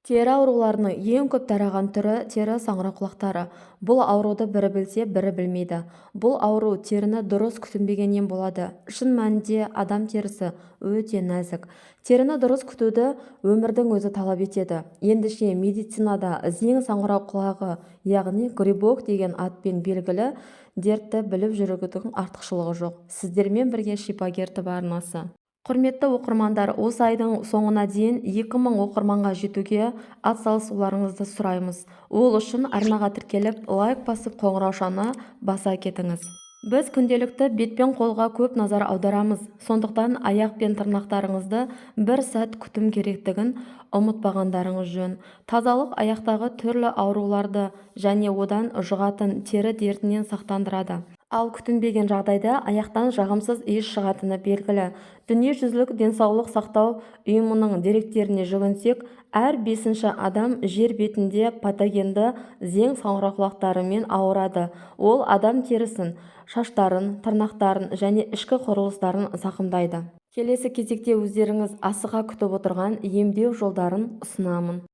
Тері ауруларының ең көп тараған түрі тері саңырауқұлақтары. Бұл ауруды бірі білсе, бірі білмейді. Бұл ауру теріні дұрыс күтінбегеннен болады. Шын мәнінде адам терісі өте нәзік. Теріні дұрыс күтуді өмірдің өзі талап етеді. Ендеше медицинада зең саңырауқұлағы, яғни грибок деген атпен белгілі дертті біліп жүрудің артықшылығы жоқ. Сіздермен бірге шипагер ТВ арнасы. Құрметті оқырмандар, осы айдың соңына дейін 2000 оқырманға жетуге атсалысуларыңызды сұраймыз. Ол үшін арнаға тіркеліп, лайк басып, қоңыраушаны баса кетіңіз. Біз күнделікті бетпен қолға көп назар аударамыз. Сондықтан аяқ пен тырнақтарыңызды бір сәт күтім керектігін ұмытпағандарыңыз жөн. Тазалық аяқтағы түрлі ауруларды және одан жұғатын тері дертінен сақтандырады. Ал күтінбеген жағдайда аяқтан жағымсыз иіс шығатыны белгілі. Дүниежүзілік денсаулық сақтау ұйымының деректеріне жүгінсек, әр 5-ші адам жер бетінде патогенді зең саңырауқұлақтарымен ауырады. Ол адам терісін, шаштарын, тырнақтарын және ішкі құрылыстарын зақымдайды. Келесі кезекте өздеріңіз асыға күтіп отырған емдеу жолдарын ұсынамын.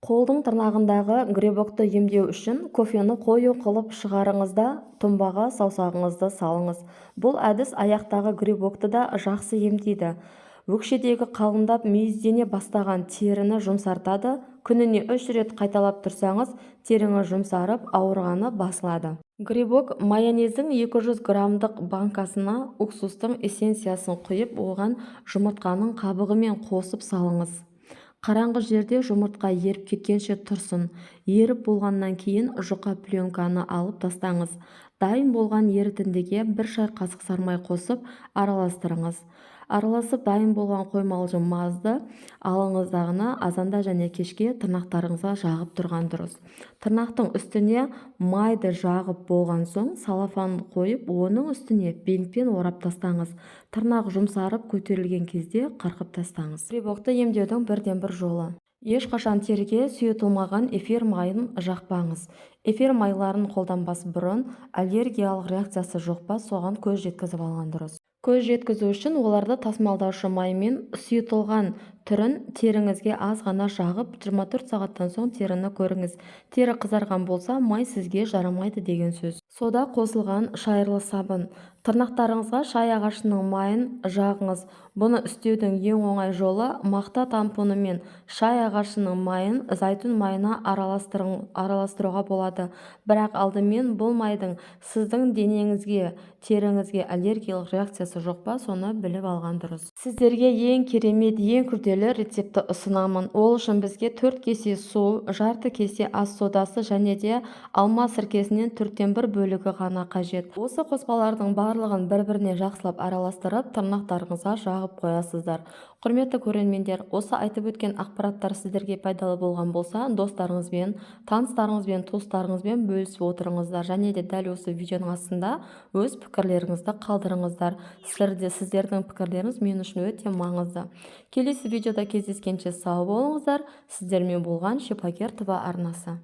Қолдың тырнағындағы грибокты емдеу үшін кофені қою қылып шығарыңыз да тұнбаға саусағыңызды салыңыз. Бұл әдіс аяқтағы грибокты да жақсы емдейді. Өкшедегі қалыңдап мүйіздене бастаған теріні жұмсартады. Күніне 3 рет қайталап тұрсаңыз, теріңіз жұмсарып, ауырғаны басылады. Грибок майонездің 200 граммдық банкасына уксустың эссенциясын құйып, оған жұмыртқаның қабығымен қосып салыңыз. Қараңғы жерде жұмыртқа еріп кеткенше тұрсын. Еріп болғаннан кейін жұқа пленканы алып тастаңыз. Дайын болған ерітіндіге 1 шай қасық сармай қосып араластырыңыз. Араласып дайын болған қоймалжың мазды алыңыздағыны азанда және кешке тырнақтарыңызға жағып тұрған дұрыс. Тырнақтың үстіне майды жағып болған соң салафан қойып, оның үстіне бинтпен орап тастаңыз. Тырнақ жұмсарып көтерілген кезде қырқып тастаңыз. Грибокты емдеудің бірден-бір жолы. Ешқашан теріге сұйытылмаған эфир майын жақпаңыз. Эфир майларын қолданбас бұрын аллергиялық реакциясы жоқ па, соған көз жеткізіп алған дұрыс. Көз жеткізу үшін оларды тасымалдаушы маймен сұйытылған түрін теріңізге аз ғана жағып, 24 сағаттан соң теріні көріңіз. Тері қызарған болса, май сізге жарамайды деген сөз. Сода қосылған шайырлы сабын. Тырнақтарыңызға шай ағашының майын жағыңыз. Бұны істеудің ең оңай жолы мақта тампоны мен шай ағашының майын зайтун майына араластыруға болады. Бірақ алдымен бұл майдың сіздің денеңізге, теріңізге аллергиялық реакциясы жоқ па, соны біліп алған дұрыс. Сіздерге ең керемет, ең күрделі рецепті ұсынамын. Ол үшін бізге 4 кесе су, жарты кесе ас содасы және де алма сіркесінен 1/4 бөлігі ғана қажет. Осы қоспалардың барлығын бір-біріне жақсылап араластырып, тырнақтарыңызға жағып қоясыздар. Құрметті көрермендер, осы айтып өткен ақпараттар сіздерге пайдалы болған болса, достарыңызбен, таныстарыңызбен, туыстарыңызбен бөлісіп отырыңыздар және де дәл осы видеоның астында өз пікірлеріңізді қалдырыңыздар. Сіздердің пікірлеріңіз мен үшін өте маңызды. Келесі видеода кездескенше сау болыңыздар. Сіздермен болған Шипагер ТВ арнасы.